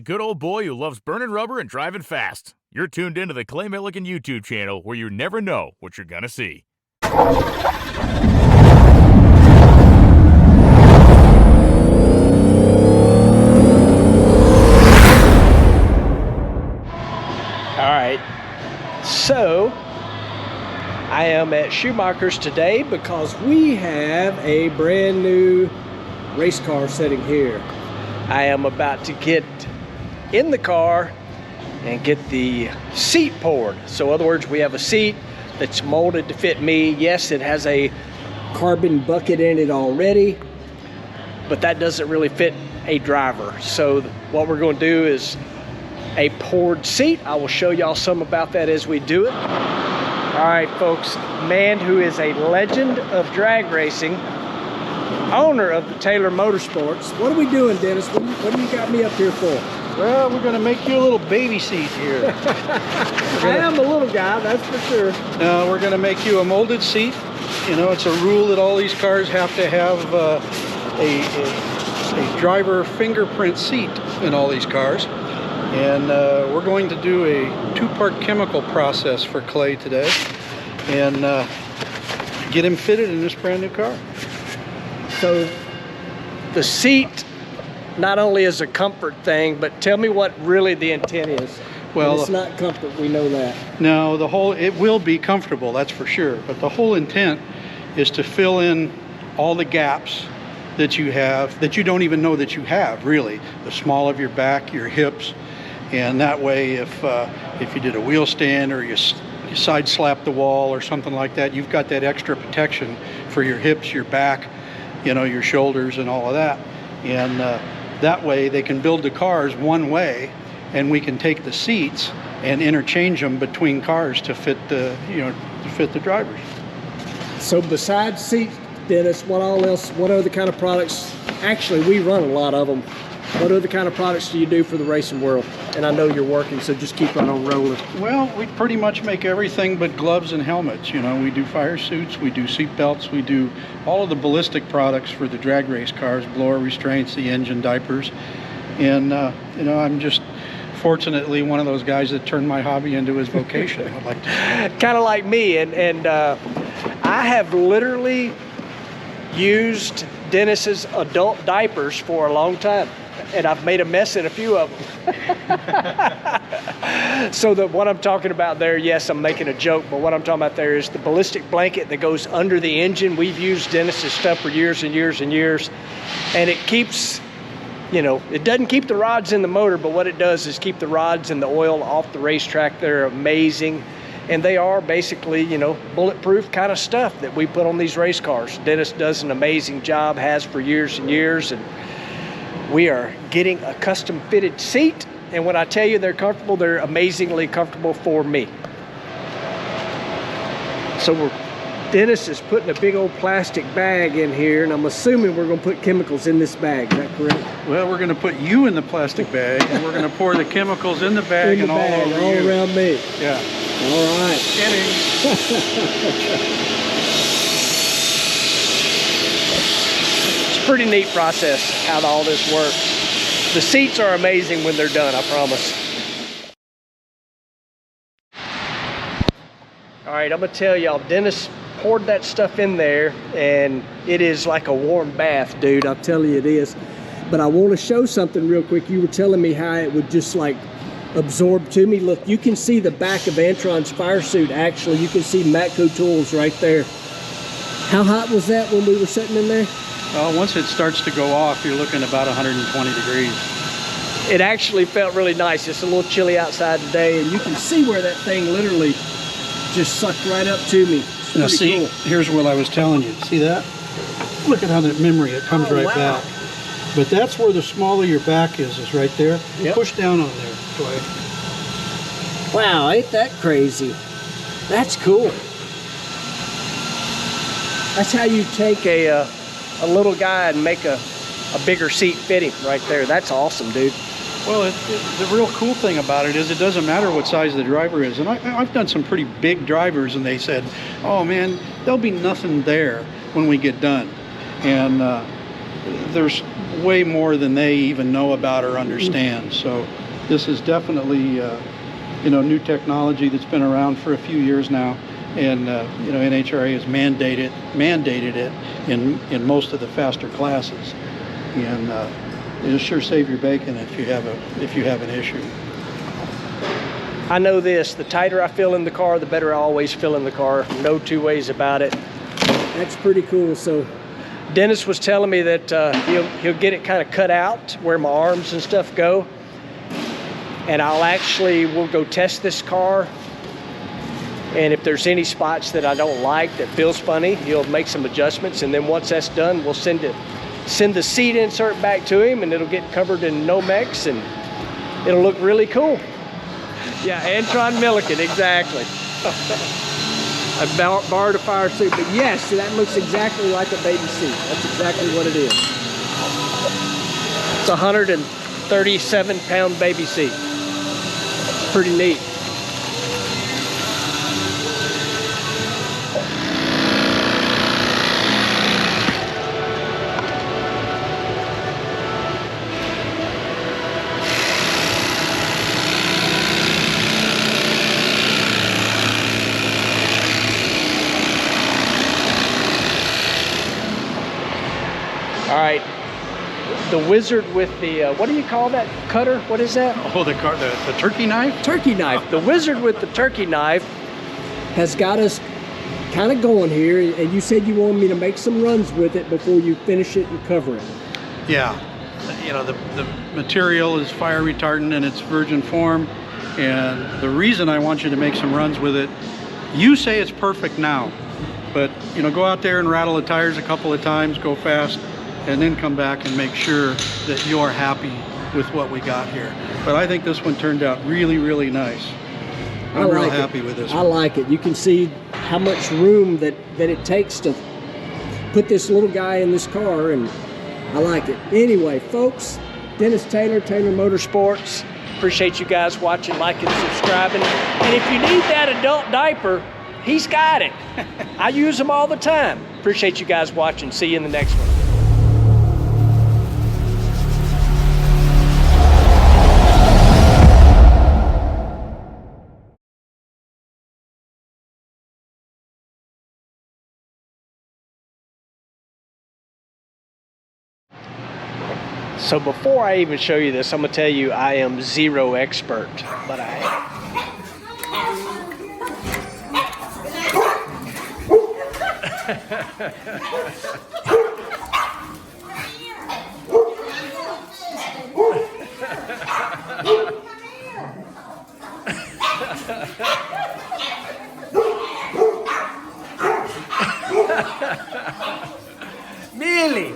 good old boy who loves burning rubber and driving fast. You're tuned into the Clay Milligan YouTube channel where you never know what you're gonna see. Alright, so I am at Schumacher's today because we have a brand new race car sitting here. I am about to get in the car and get the seat poured. So in other words, we have a seat that's molded to fit me. Yes, it has a carbon bucket in it already, but that doesn't really fit a driver. So what we're going to do is a poured seat. I will show y'all some about that as we do it. All right, folks, man who is a legend of drag racing, owner of the Taylor Motorsports. What are we doing, Dennis? What do you got me up here for? Well, we're going to make you a little baby seat here. I am a little guy, that's for sure. Now, we're going to make you a molded seat. You know, it's a rule that all these cars have to have a driver fingerprint seat in all these cars. And we're going to do a two-part chemical process for Clay today and get him fitted in this brand new car. So the seat not only is a comfort thing, but tell me what really the intent is. Well, and it's not comfort, we know that. No, it will be comfortable, that's for sure. But the whole intent is to fill in all the gaps that you have, that you don't even know that you have, really. The small of your back, your hips, and that way if you did a wheel stand or you side slap the wall or something like that, you've got that extra protection for your hips, your back, you know, your shoulders and all of that. And that way they can build the cars one way, and we can take the seats and interchange them between cars to fit the, to fit the drivers. So besides seats, Dennis, what other kind of products? Actually, we run a lot of them. What other kind of products do you do for the racing world? And I know you're working, so just keep right on rolling. Well, we pretty much make everything but gloves and helmets. You know, we do fire suits, we do seat belts, we do all of the ballistic products for the drag race cars, blower restraints, the engine diapers. And, you know, I'm just fortunately one of those guys that turned my hobby into his vocation. I'd like to say. Kind of like me. And I have literally used Dennis's adult diapers for a long time. And I've made a mess in a few of them. So what I'm talking about there, yes, I'm making a joke, but what I'm talking about there is the ballistic blanket that goes under the engine. We've used Dennis's stuff for years and years and years, and it keeps, you know, it doesn't keep the rods in the motor, but what it does is keep the rods and the oil off the racetrack. They're amazing, and they are basically, you know, bulletproof kind of stuff that we put on these race cars. Dennis does an amazing job, has for years and years, and we are getting a custom fitted seat, and when I tell you they're comfortable, they're amazingly comfortable for me. So Dennis is putting a big old plastic bag in here, and I'm assuming we're going to put chemicals in this bag. Is that correct? Well, we're going to put you in the plastic bag, and we're going to pour the chemicals in the bag and all over you. All around me. Yeah. All right. Pretty neat process how all this works. The seats are amazing when they're done, I promise. All right, I'm gonna tell y'all, Dennis poured that stuff in there and it is like a warm bath, dude. I'm telling you it is. But I want to show something real quick. You were telling me how it would just like absorb to me. Look, you can see the back of Antron's fire suit. Actually, you can see Matco tools right there. How hot was that when we were sitting in there? Once it starts to go off, you're looking about 120 degrees. It actually felt really nice. It's a little chilly outside today, and you can see where that thing literally just sucked right up to me. Now see, cool. Here's what I was telling you. See that? Look at how that memory, it comes right back. But that's where the small of your back is right there. Yep. Push down on there, Clay. Wow, ain't that crazy? That's cool. That's how you take a little guy and make a bigger seat fit him right there. That's awesome, dude. Well, the real cool thing about it is it doesn't matter what size the driver is. And I've done some pretty big drivers, and they said, oh man, there'll be nothing there when we get done. And there's way more than they even know about or understand. So this is definitely new technology that's been around for a few years now, and NHRA has mandated it in most of the faster classes, and it'll sure save your bacon if you have an issue. I know this, the tighter I feel in the car, the better I always feel in the car. No two ways about it. That's pretty cool. So Dennis was telling me that he'll get it kind of cut out where my arms and stuff go. And we'll go test this car. And if there's any spots that I don't like that feels funny, he'll make some adjustments. And then once that's done, we'll send the seat insert back to him, and it'll get covered in Nomex, and it'll look really cool. Yeah, Antron Milliken, exactly. I borrowed a fire suit, but yes, that looks exactly like a baby seat. That's exactly what it is. It's a 137-pound baby seat. Pretty neat. All right, the wizard with the, what do you call that cutter? What is that? Oh, the turkey knife? Turkey knife. The wizard with the turkey knife has got us kind of going here, and you said you wanted me to make some runs with it before you finish it and cover it. Yeah, the material is fire retardant in its virgin form, and the reason I want you to make some runs with it, you say it's perfect now, but go out there and rattle the tires a couple of times, go fast, and then come back and make sure that you're happy with what we got here. But I think this one turned out really, really nice. I'm real happy with this one. I like it. You can see how much room that it takes to put this little guy in this car, and I like it. Anyway, folks, Dennis Taylor, Taylor Motorsports. Appreciate you guys watching, liking, subscribing. And if you need that adult diaper, he's got it. I use them all the time. Appreciate you guys watching. See you in the next one. So before I even show you this, I'm gonna tell you I am zero expert, but I am. Millie!